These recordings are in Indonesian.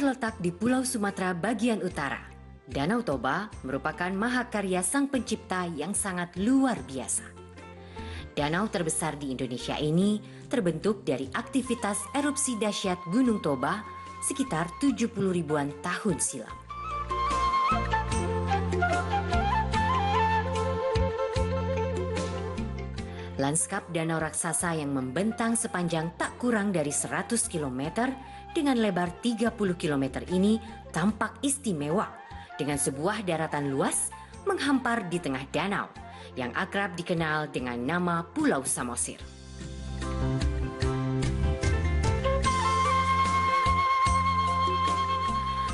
Terletak di Pulau Sumatera bagian utara, Danau Toba merupakan mahakarya sang pencipta yang sangat luar biasa. Danau terbesar di Indonesia ini terbentuk dari aktivitas erupsi dahsyat Gunung Toba sekitar 70 ribuan tahun silam. Lanskap danau raksasa yang membentang sepanjang tak kurang dari 100 km dengan lebar 30 km ini tampak istimewa dengan sebuah daratan luas menghampar di tengah danau yang akrab dikenal dengan nama Pulau Samosir.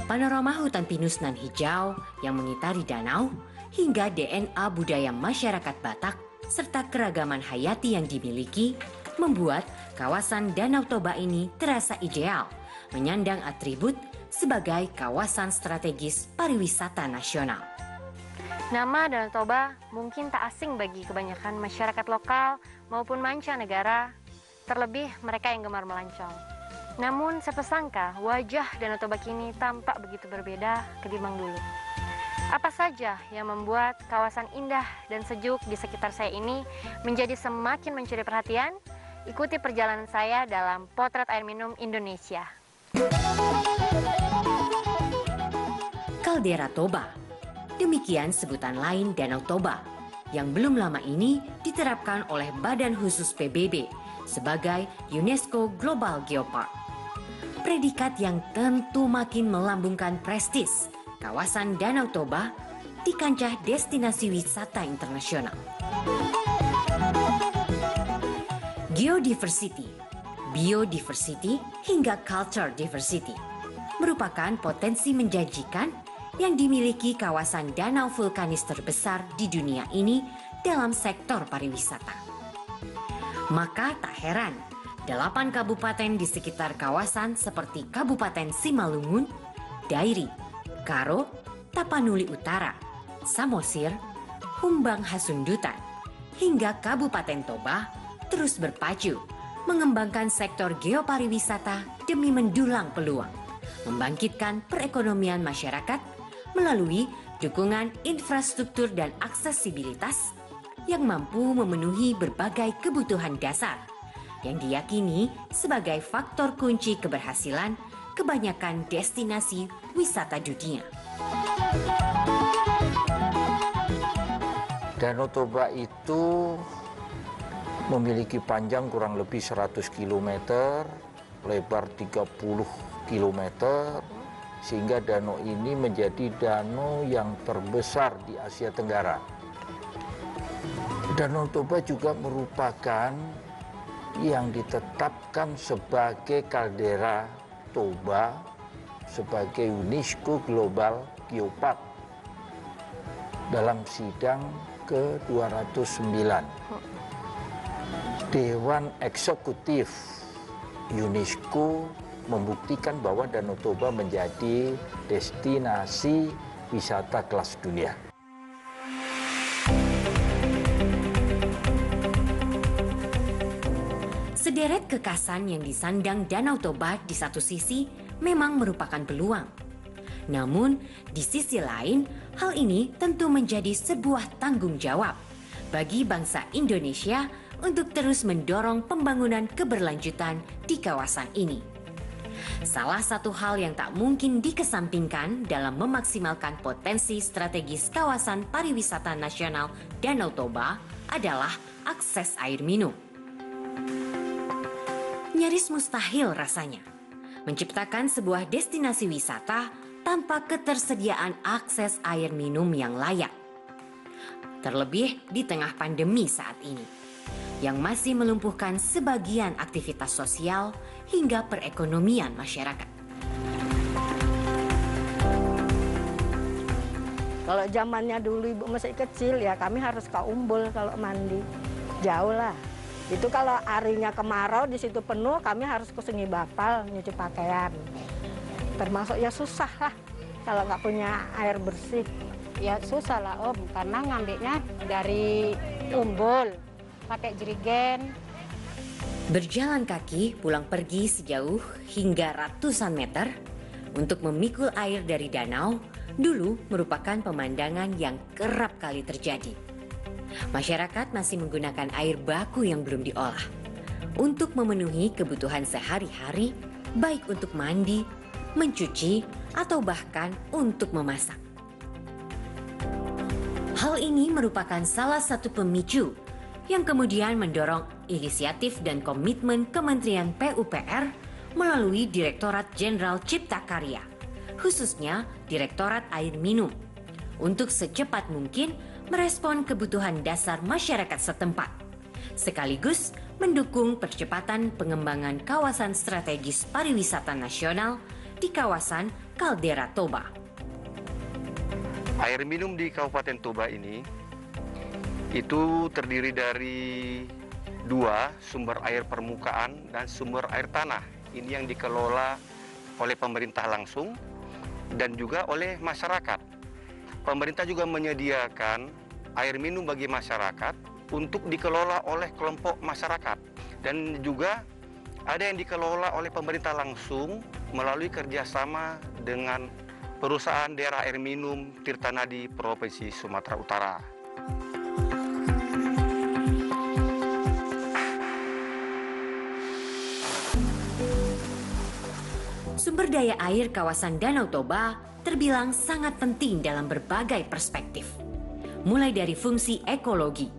Panorama hutan pinus nan hijau yang mengitari danau hingga DNA budaya masyarakat Batak serta keragaman hayati yang dimiliki membuat kawasan Danau Toba ini terasa ideal menyandang atribut sebagai kawasan strategis pariwisata nasional. Nama Danau Toba mungkin tak asing bagi kebanyakan masyarakat lokal maupun mancanegara, terlebih mereka yang gemar melancong. Namun siapa sangka wajah Danau Toba kini tampak begitu berbeda ketimbang dulu. Apa saja yang membuat kawasan indah dan sejuk di sekitar saya ini menjadi semakin mencuri perhatian? Ikuti perjalanan saya dalam Potret Air Minum Indonesia. Kaldera Toba, demikian sebutan lain Danau Toba, yang belum lama ini diterapkan oleh Badan Khusus PBB sebagai UNESCO Global Geopark. Predikat yang tentu makin melambungkan prestis kawasan Danau Toba di kancah destinasi wisata internasional. Geodiversity, biodiversity, hingga culture diversity merupakan potensi menjanjikan yang dimiliki kawasan danau vulkanis terbesar di dunia ini dalam sektor pariwisata. Maka tak heran, 8 kabupaten di sekitar kawasan seperti Kabupaten Simalungun, Dairi, Karo, Tapanuli Utara, Samosir, Humbang Hasundutan, hingga Kabupaten Toba terus berpacu mengembangkan sektor geopariwisata demi mendulang peluang, membangkitkan perekonomian masyarakat melalui dukungan infrastruktur dan aksesibilitas yang mampu memenuhi berbagai kebutuhan dasar yang diyakini sebagai faktor kunci keberhasilan kebanyakan destinasi wisata dunia. Danau Toba itu memiliki panjang kurang lebih 100 km, lebar 30 km, sehingga danau ini menjadi danau yang terbesar di Asia Tenggara. Danau Toba juga merupakan yang ditetapkan sebagai kaldera Toba sebagai UNESCO Global Geopark dalam sidang ke-209. Dewan Eksekutif UNESCO membuktikan bahwa Danau Toba menjadi destinasi wisata kelas dunia. Sederet kekasan yang disandang Danau Toba di satu sisi memang merupakan peluang. Namun, di sisi lain, hal ini tentu menjadi sebuah tanggung jawab bagi bangsa Indonesia untuk terus mendorong pembangunan keberlanjutan di kawasan ini. Salah satu hal yang tak mungkin dikesampingkan dalam memaksimalkan potensi strategis kawasan pariwisata nasional Danau Toba adalah akses air minum. Nyaris mustahil rasanya menciptakan sebuah destinasi wisata tanpa ketersediaan akses air minum yang layak. Terlebih di tengah pandemi saat ini, yang masih melumpuhkan sebagian aktivitas sosial hingga perekonomian masyarakat. Kalau zamannya dulu ibu masih kecil ya kami harus ke Umbul kalau mandi. Jauh lah. Itu kalau harinya kemarau di situ penuh kami harus ke Sungai Bapal nyuci pakaian. Termasuk ya susah lah kalau nggak punya air bersih. Ya susah lah Om, karena ngambilnya dari Umbul, pakai jerigen. Berjalan kaki pulang pergi sejauh hingga ratusan meter, Untuk memikul air dari danau, dulu merupakan pemandangan yang kerap kali terjadi. Masyarakat masih menggunakan air baku yang belum diolah untuk memenuhi kebutuhan sehari-hari, baik untuk mandi, mencuci, atau bahkan untuk memasak. Hal ini merupakan salah satu pemicu yang kemudian mendorong inisiatif dan komitmen Kementerian PUPR melalui Direktorat Jenderal Cipta Karya, khususnya Direktorat Air Minum, untuk secepat mungkin merespon kebutuhan dasar masyarakat setempat, sekaligus mendukung percepatan pengembangan kawasan strategis pariwisata nasional di kawasan Kaldera Toba. Air minum di Kabupaten Toba ini itu terdiri dari 2 sumber air permukaan dan sumber air tanah. Ini yang dikelola oleh pemerintah langsung dan juga oleh masyarakat. Pemerintah juga menyediakan air minum bagi masyarakat untuk dikelola oleh kelompok masyarakat. Dan juga ada yang dikelola oleh pemerintah langsung melalui kerjasama dengan perusahaan daerah air minum Tirtanadi Provinsi Sumatera Utara. Sumber daya air kawasan Danau Toba terbilang sangat penting dalam berbagai perspektif, mulai dari fungsi ekologi,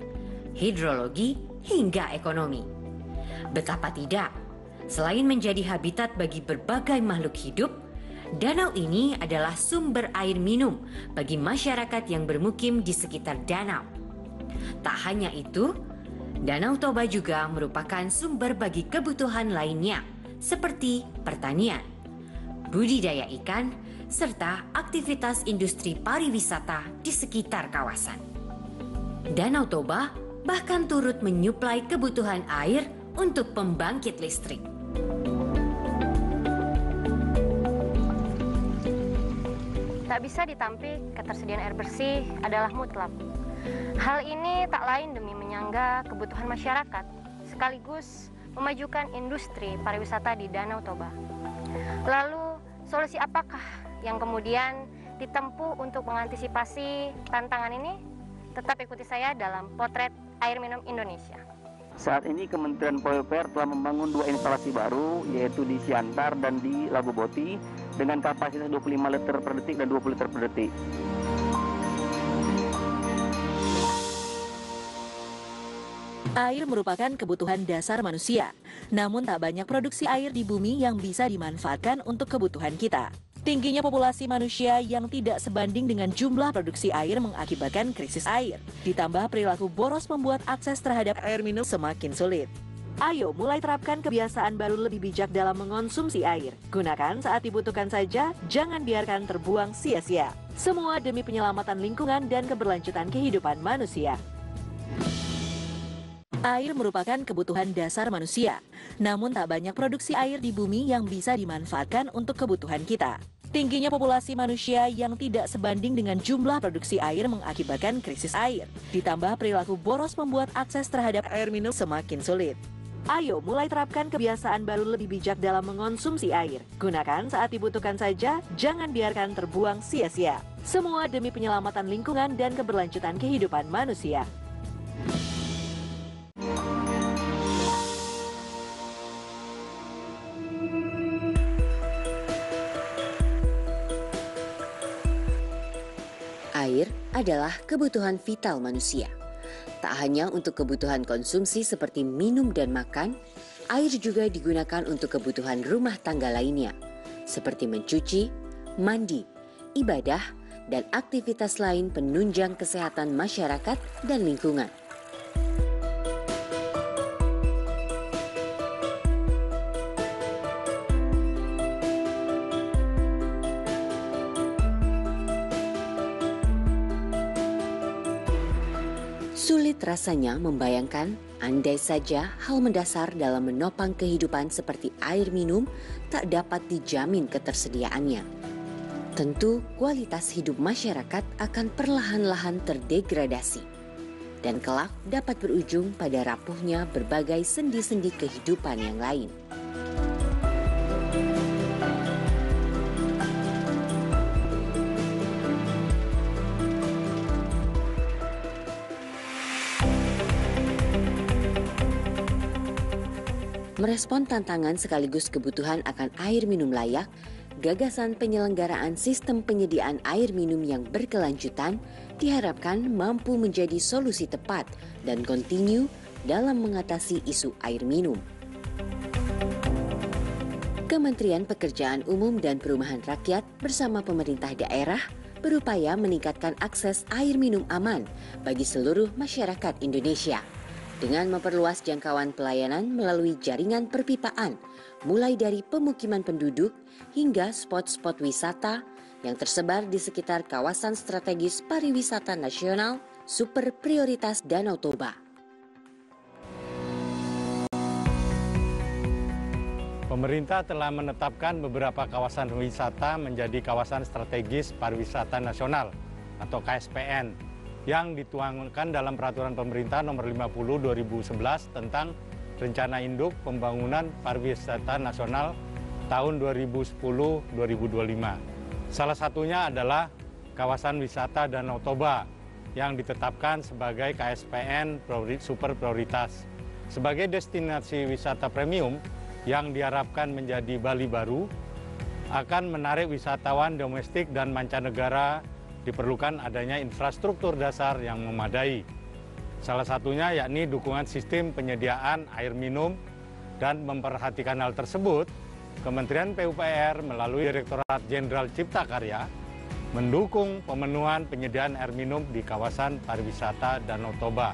hidrologi, hingga ekonomi. Betapa tidak, selain menjadi habitat bagi berbagai makhluk hidup, danau ini adalah sumber air minum bagi masyarakat yang bermukim di sekitar danau. Tak hanya itu, Danau Toba juga merupakan sumber bagi kebutuhan lainnya, seperti pertanian, budidaya ikan, serta aktivitas industri pariwisata di sekitar kawasan. Danau Toba bahkan turut menyuplai kebutuhan air untuk pembangkit listrik. Tak bisa ditampik, ketersediaan air bersih adalah mutlak. Hal ini tak lain demi menyangga kebutuhan masyarakat, sekaligus memajukan industri pariwisata di Danau Toba. Lalu, solusi apakah yang kemudian ditempuh untuk mengantisipasi tantangan ini? Tetap ikuti saya dalam Potret Air Minum Indonesia. Saat ini Kementerian PUPR telah membangun 2 instalasi baru, yaitu di Siantar dan di Lago Boti, dengan kapasitas 25 liter per detik dan 20 liter per detik. Air merupakan kebutuhan dasar manusia, namun tak banyak produksi air di bumi yang bisa dimanfaatkan untuk kebutuhan kita. Tingginya populasi manusia yang tidak sebanding dengan jumlah produksi air mengakibatkan krisis air. Ditambah perilaku boros membuat akses terhadap air minum semakin sulit. Ayo mulai terapkan kebiasaan baru lebih bijak dalam mengonsumsi air. Gunakan saat dibutuhkan saja, jangan biarkan terbuang sia-sia. Semua demi penyelamatan lingkungan dan keberlanjutan kehidupan manusia. Air merupakan kebutuhan dasar manusia, namun tak banyak produksi air di bumi yang bisa dimanfaatkan untuk kebutuhan kita. Tingginya populasi manusia yang tidak sebanding dengan jumlah produksi air mengakibatkan krisis air. Ditambah perilaku boros membuat akses terhadap air minum semakin sulit. Ayo mulai terapkan kebiasaan baru lebih bijak dalam mengonsumsi air. Gunakan saat dibutuhkan saja, jangan biarkan terbuang sia-sia. Semua demi penyelamatan lingkungan dan keberlanjutan kehidupan manusia. Air adalah kebutuhan vital manusia. Tak hanya untuk kebutuhan konsumsi seperti minum dan makan, air juga digunakan untuk kebutuhan rumah tangga lainnya, seperti mencuci, mandi, ibadah, dan aktivitas lain penunjang kesehatan masyarakat dan lingkungan. Sulit rasanya membayangkan andai saja hal mendasar dalam menopang kehidupan seperti air minum tak dapat dijamin ketersediaannya. Tentu kualitas hidup masyarakat akan perlahan-lahan terdegradasi dan kelak dapat berujung pada rapuhnya berbagai sendi-sendi kehidupan yang lain. Merespon tantangan sekaligus kebutuhan akan air minum layak, gagasan penyelenggaraan sistem penyediaan air minum yang berkelanjutan diharapkan mampu menjadi solusi tepat dan kontinu dalam mengatasi isu air minum. Kementerian Pekerjaan Umum dan Perumahan Rakyat bersama pemerintah daerah berupaya meningkatkan akses air minum aman bagi seluruh masyarakat Indonesia dengan memperluas jangkauan pelayanan melalui jaringan perpipaan mulai dari pemukiman penduduk hingga spot-spot wisata yang tersebar di sekitar kawasan strategis pariwisata nasional super prioritas Danau Toba. Pemerintah telah menetapkan beberapa kawasan wisata menjadi kawasan strategis pariwisata nasional atau KSPN yang dituangkan dalam Peraturan Pemerintah Nomor 50 2011 tentang Rencana Induk Pembangunan Pariwisata Nasional tahun 2010-2025. Salah satunya adalah kawasan wisata Danau Toba yang ditetapkan sebagai KSPN super prioritas. Sebagai destinasi wisata premium yang diharapkan menjadi Bali baru, akan menarik wisatawan domestik dan mancanegara, diperlukan adanya infrastruktur dasar yang memadai. Salah satunya yakni dukungan sistem penyediaan air minum, dan memperhatikan hal tersebut, Kementerian PUPR melalui Direktorat Jenderal Cipta Karya mendukung pemenuhan penyediaan air minum di kawasan pariwisata Danau Toba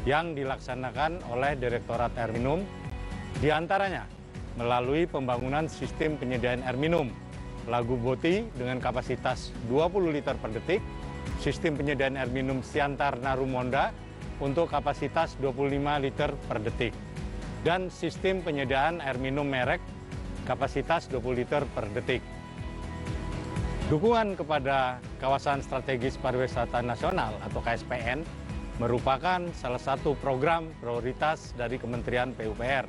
yang dilaksanakan oleh Direktorat Air Minum, diantaranya melalui pembangunan sistem penyediaan air minum Lagu Boti dengan kapasitas 20 liter per detik, sistem penyediaan air minum Siantar Narumonda untuk kapasitas 25 liter per detik, dan sistem penyediaan air minum merek kapasitas 20 liter per detik. Dukungan kepada kawasan strategis pariwisata nasional atau KSPN merupakan salah satu program prioritas dari Kementerian PUPR.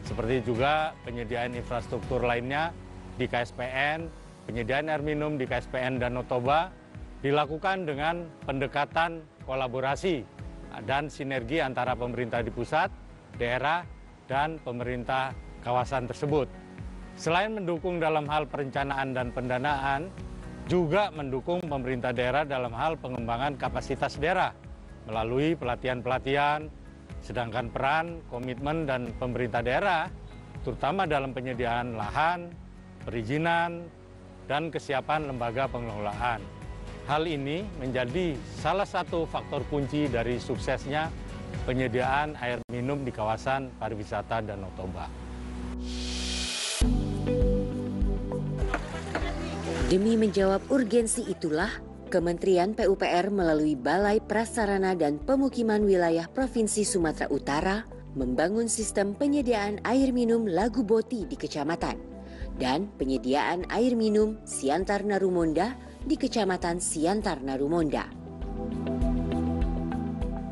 Seperti juga penyediaan infrastruktur lainnya di KSPN, penyediaan air minum di KSPN Danau Toba dilakukan dengan pendekatan kolaborasi dan sinergi antara pemerintah di pusat, daerah, dan pemerintah kawasan tersebut. Selain mendukung dalam hal perencanaan dan pendanaan, juga mendukung pemerintah daerah dalam hal pengembangan kapasitas daerah melalui pelatihan-pelatihan. Sedangkan peran, komitmen, dan pemerintah daerah, terutama dalam penyediaan lahan, perizinan, dan kesiapan lembaga pengelolaan. Hal ini menjadi salah satu faktor kunci dari suksesnya penyediaan air minum di kawasan pariwisata Danau Toba. Demi menjawab urgensi itulah, Kementerian PUPR melalui Balai Prasarana dan Pemukiman Wilayah Provinsi Sumatera Utara membangun sistem penyediaan air minum Lagu Boti di kecamatan dan penyediaan air minum Siantar Narumonda di Kecamatan Siantar Narumonda.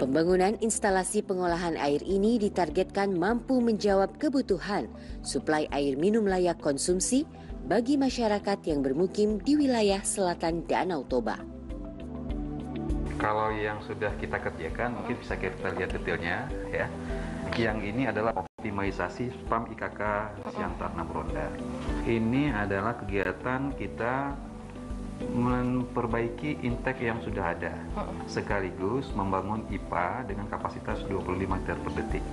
Pembangunan instalasi pengolahan air ini ditargetkan mampu menjawab kebutuhan suplai air minum layak konsumsi bagi masyarakat yang bermukim di wilayah selatan Danau Toba. Kalau yang sudah kita kerjakan, mungkin bisa kita lihat detailnya ya. Yang ini adalah optimalisasi PAM IKK Siantar Narumonda. Ini adalah kegiatan kita memperbaiki intake yang sudah ada, sekaligus membangun IPA dengan kapasitas 25 liter per detik.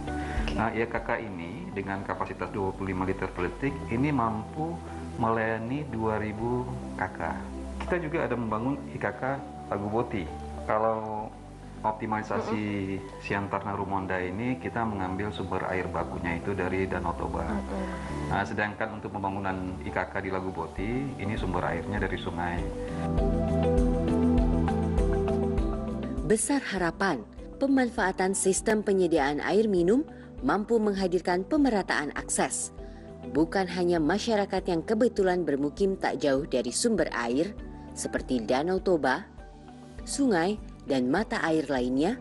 Nah, IKK ini dengan kapasitas 25 liter per detik ini mampu melayani 2000 KK. Kita juga ada membangun IKK Lagu Boti. Kalau optimalisasi Siantar Narumonda ini kita mengambil sumber air bakunya itu dari Danau Toba. Nah, sedangkan untuk pembangunan IKK di Lagu Boti ini sumber airnya dari sungai. Besar harapan pemanfaatan sistem penyediaan air minum mampu menghadirkan pemerataan akses. Bukan hanya masyarakat yang kebetulan bermukim tak jauh dari sumber air seperti Danau Toba, sungai, dan mata air lainnya,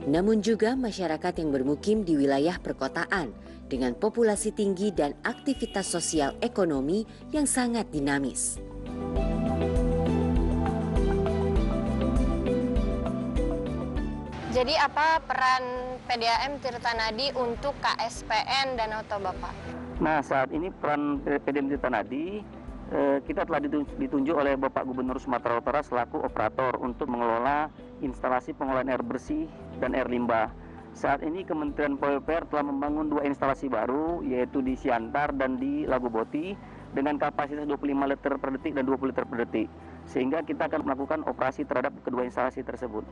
namun juga masyarakat yang bermukim di wilayah perkotaan dengan populasi tinggi dan aktivitas sosial ekonomi yang sangat dinamis. Jadi apa peran PDAM Tirtanadi untuk KSPN Danau Toba, Pak? Nah, saat ini peran PDAM Tirtanadi kita telah ditunjuk oleh Bapak Gubernur Sumatera Utara selaku operator untuk mengelola instalasi pengolahan air bersih dan air limbah. Saat ini Kementerian PUPR telah membangun 2 instalasi baru, yaitu di Siantar dan di Lago Boti, dengan kapasitas 25 liter per detik dan 20 liter per detik. Sehingga kita akan melakukan operasi terhadap kedua instalasi tersebut.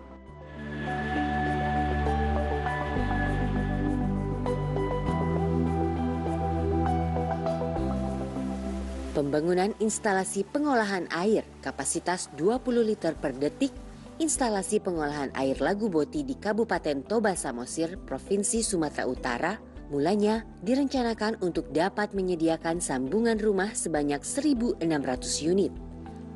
Pembangunan instalasi pengolahan air kapasitas 20 liter per detik, instalasi pengolahan air Lago Boti di Kabupaten Toba Samosir, Provinsi Sumatera Utara, mulanya direncanakan untuk dapat menyediakan sambungan rumah sebanyak 1.600 unit.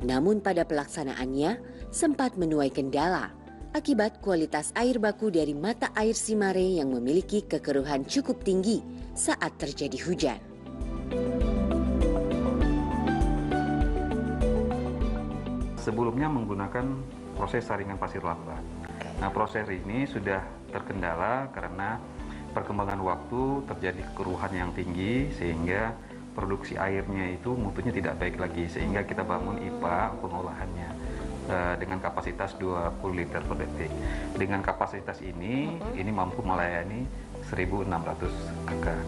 Namun pada pelaksanaannya sempat menuai kendala akibat kualitas air baku dari mata air Simare yang memiliki kekeruhan cukup tinggi saat terjadi hujan. Sebelumnya menggunakan proses saringan pasir lambat. Nah, proses ini sudah terkendala karena perkembangan waktu terjadi kekeruhan yang tinggi sehingga produksi airnya itu mutunya tidak baik lagi, sehingga kita bangun IPA pengolahannya dengan kapasitas 20 liter per detik. Dengan kapasitas ini mampu melayani 1.600 kakak.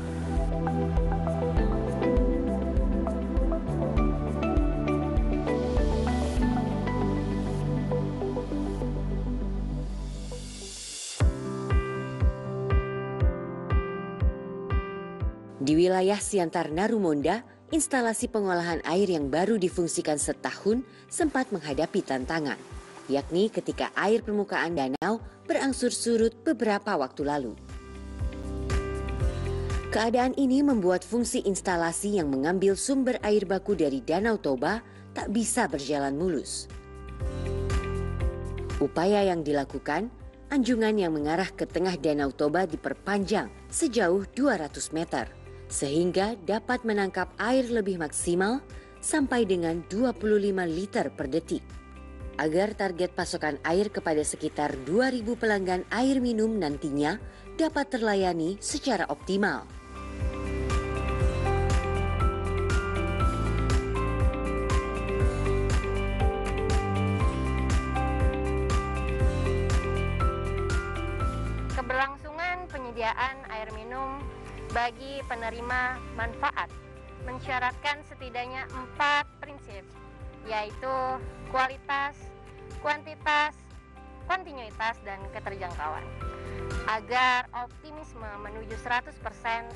Di wilayah Siantar Narumonda, instalasi pengolahan air yang baru difungsikan setahun sempat menghadapi tantangan, yakni ketika air permukaan danau berangsur surut beberapa waktu lalu. Keadaan ini membuat fungsi instalasi yang mengambil sumber air baku dari Danau Toba tak bisa berjalan mulus. Upaya yang dilakukan, anjungan yang mengarah ke tengah Danau Toba diperpanjang sejauh 200 meter. Sehingga dapat menangkap air lebih maksimal sampai dengan 25 liter per detik. Agar target pasokan air kepada sekitar 2.000 pelanggan air minum nantinya dapat terlayani secara optimal. Keberlangsungan penyediaan air minum bagi penerima manfaat mensyaratkan setidaknya 4 prinsip, yaitu kualitas, kuantitas, kontinuitas, dan keterjangkauan. Agar optimisme menuju 100%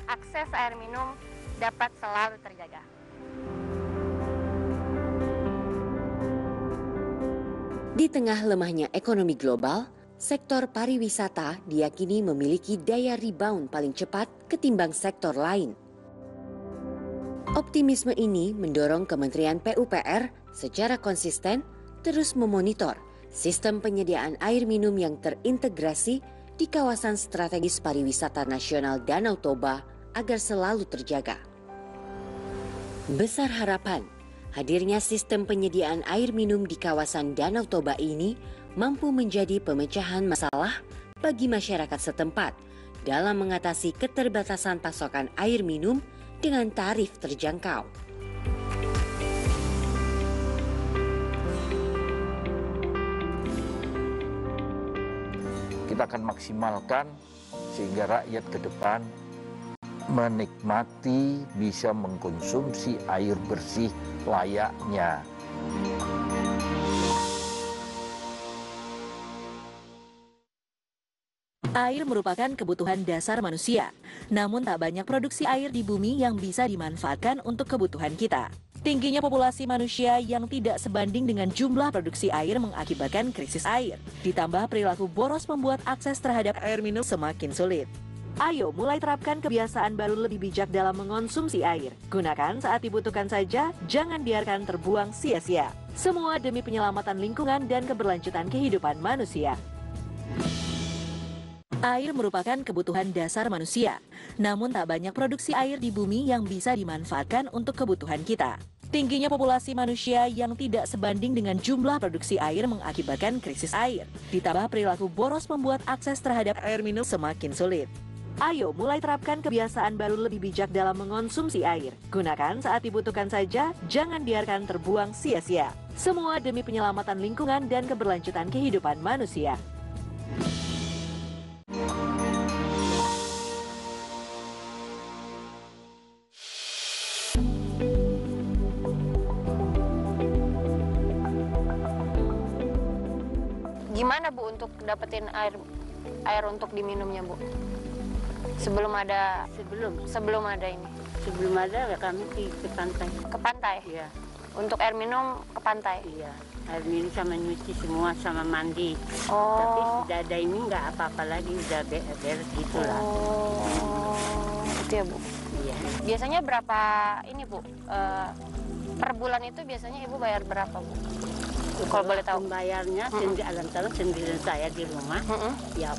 akses air minum dapat selalu terjaga. Di tengah lemahnya ekonomi global, sektor pariwisata diyakini memiliki daya rebound paling cepat ketimbang sektor lain. Optimisme ini mendorong Kementerian PUPR secara konsisten terus memonitor sistem penyediaan air minum yang terintegrasi di kawasan strategis pariwisata nasional Danau Toba agar selalu terjaga. Besar harapan hadirnya sistem penyediaan air minum di kawasan Danau Toba ini mampu menjadi pemecahan masalah bagi masyarakat setempat dalam mengatasi keterbatasan pasokan air minum dengan tarif terjangkau. Kita akan maksimalkan sehingga rakyat ke depan menikmati, bisa mengkonsumsi air bersih layaknya. Air merupakan kebutuhan dasar manusia, namun tak banyak produksi air di bumi yang bisa dimanfaatkan untuk kebutuhan kita. Tingginya populasi manusia yang tidak sebanding dengan jumlah produksi air mengakibatkan krisis air. Ditambah perilaku boros membuat akses terhadap air minum semakin sulit. Ayo mulai terapkan kebiasaan baru lebih bijak dalam mengonsumsi air. Gunakan saat dibutuhkan saja, jangan biarkan terbuang sia-sia. Semua demi penyelamatan lingkungan dan keberlanjutan kehidupan manusia. Air merupakan kebutuhan dasar manusia, namun tak banyak produksi air di bumi yang bisa dimanfaatkan untuk kebutuhan kita. Tingginya populasi manusia yang tidak sebanding dengan jumlah produksi air mengakibatkan krisis air. Ditambah perilaku boros membuat akses terhadap air minum semakin sulit. Ayo mulai terapkan kebiasaan baru lebih bijak dalam mengonsumsi air. Gunakan saat dibutuhkan saja, jangan biarkan terbuang sia-sia. Semua demi penyelamatan lingkungan dan keberlanjutan kehidupan manusia. Gimana Bu untuk dapetin air untuk diminumnya Bu? Sebelum ada ini. Sebelum ada ya kami ke pantai. Ke pantai? Iya. Untuk air minum ke pantai? Iya. Air minum sama nyuci semua sama mandi. Oh. Tapi sudah ada ini nggak apa-apa lagi, udah beres gitu lah. Oh, itu ya Bu? Iya. Biasanya berapa ini Bu? Per bulan itu biasanya Ibu bayar berapa Bu? Kalau boleh tahu. Pembayarnya sendiri saya di rumah. Ya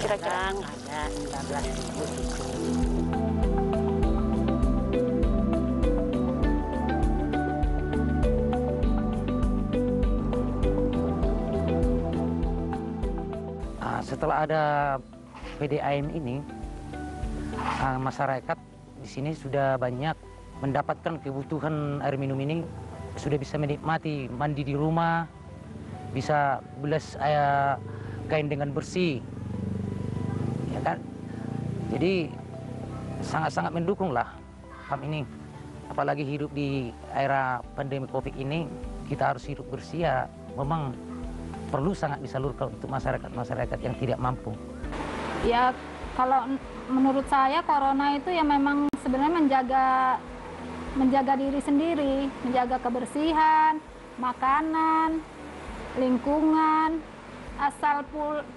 kira-kira ada 15.000 gitu. Setelah ada PDAM ini, masyarakat di sini sudah banyak mendapatkan kebutuhan air minum ini, sudah bisa menikmati mandi di rumah, bisa belas kain dengan bersih, ya kan? Jadi sangat-sangat mendukung lah kami ini, apalagi hidup di era pandemi COVID ini, kita harus hidup bersih ya, memang perlu sangat disalurkan untuk masyarakat yang tidak mampu. Ya kalau menurut saya corona itu ya memang sebenarnya menjaga diri sendiri, menjaga kebersihan, makanan, lingkungan. Asal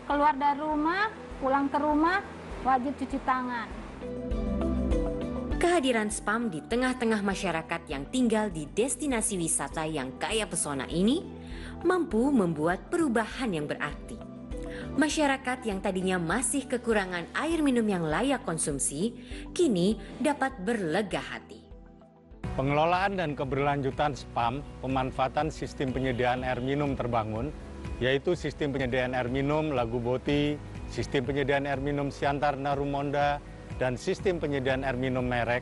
keluar dari rumah, pulang ke rumah, wajib cuci tangan. Kehadiran SPAM di tengah-tengah masyarakat yang tinggal di destinasi wisata yang kaya pesona ini mampu membuat perubahan yang berarti. Masyarakat yang tadinya masih kekurangan air minum yang layak konsumsi, kini dapat berlega hati. Pengelolaan dan keberlanjutan SPAM, pemanfaatan sistem penyediaan air minum terbangun, yaitu sistem penyediaan air minum Lagu Boti, sistem penyediaan air minum Siantar Narumonda, dan sistem penyediaan air minum Merek,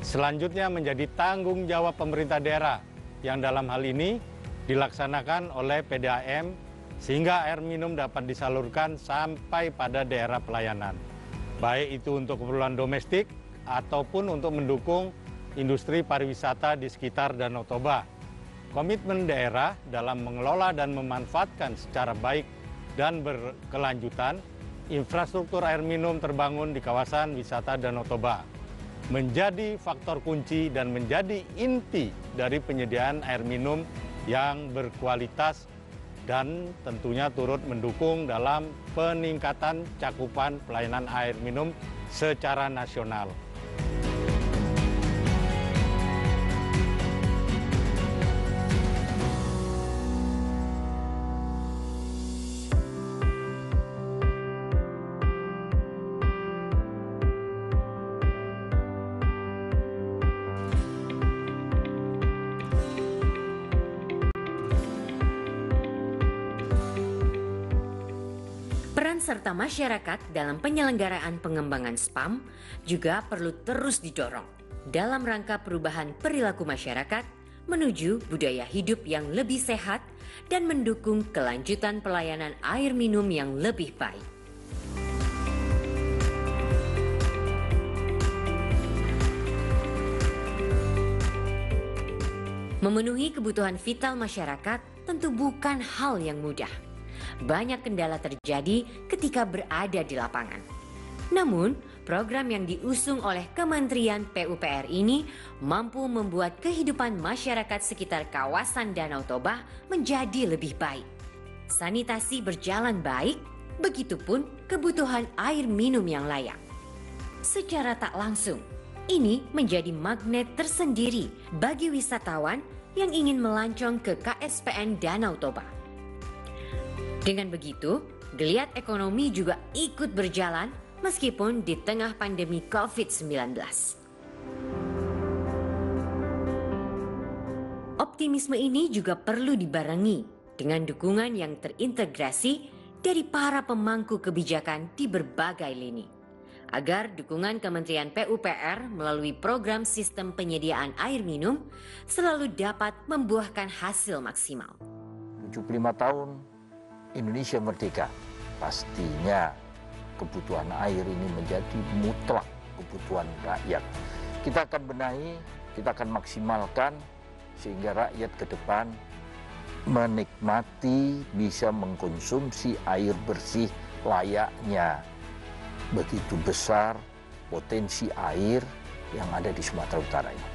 selanjutnya menjadi tanggung jawab pemerintah daerah yang dalam hal ini dilaksanakan oleh PDAM sehingga air minum dapat disalurkan sampai pada daerah pelayanan, baik itu untuk keperluan domestik ataupun untuk mendukung industri pariwisata di sekitar Danau Toba. Komitmen daerah dalam mengelola dan memanfaatkan secara baik dan berkelanjutan infrastruktur air minum terbangun di kawasan wisata Danau Toba menjadi faktor kunci dan menjadi inti dari penyediaan air minum yang berkualitas dan tentunya turut mendukung dalam peningkatan cakupan pelayanan air minum secara nasional. Peran serta masyarakat dalam penyelenggaraan pengembangan SPAM juga perlu terus didorong dalam rangka perubahan perilaku masyarakat menuju budaya hidup yang lebih sehat dan mendukung kelanjutan pelayanan air minum yang lebih baik. Memenuhi kebutuhan vital masyarakat tentu bukan hal yang mudah. Banyak kendala terjadi ketika berada di lapangan. Namun, program yang diusung oleh Kementerian PUPR ini mampu membuat kehidupan masyarakat sekitar kawasan Danau Toba menjadi lebih baik. Sanitasi berjalan baik, begitupun kebutuhan air minum yang layak. Secara tak langsung, ini menjadi magnet tersendiri bagi wisatawan yang ingin melancong ke KSPN Danau Toba. Dengan begitu, geliat ekonomi juga ikut berjalan meskipun di tengah pandemi COVID-19. Optimisme ini juga perlu dibarengi dengan dukungan yang terintegrasi dari para pemangku kebijakan di berbagai lini, agar dukungan Kementerian PUPR melalui program sistem penyediaan air minum selalu dapat membuahkan hasil maksimal. 75 tahun Indonesia merdeka, pastinya kebutuhan air ini menjadi mutlak kebutuhan rakyat. Kita akan benahi, kita akan maksimalkan sehingga rakyat ke depan menikmati, bisa mengkonsumsi air bersih layaknya. Begitu besar potensi air yang ada di Sumatera Utara ini.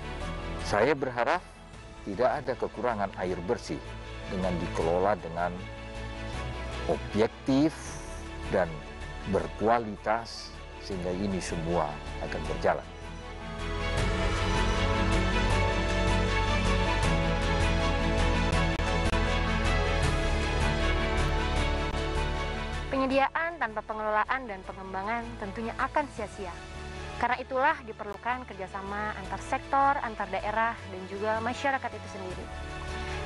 Saya berharap tidak ada kekurangan air bersih dengan dikelola dengan objektif dan berkualitas, sehingga ini semua akan berjalan. Penyediaan tanpa pengelolaan dan pengembangan tentunya akan sia-sia. Karena itulah diperlukan kerjasama antar sektor, antar daerah, dan juga masyarakat itu sendiri.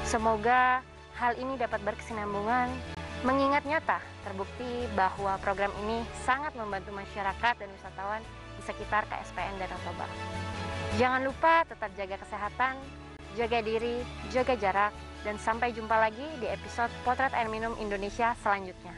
Semoga hal ini dapat berkesinambungan, mengingat nyata terbukti bahwa program ini sangat membantu masyarakat dan wisatawan di sekitar KSPN Danau Toba. Jangan lupa tetap jaga kesehatan, jaga diri, jaga jarak, dan sampai jumpa lagi di episode Potret Air Minum Indonesia selanjutnya.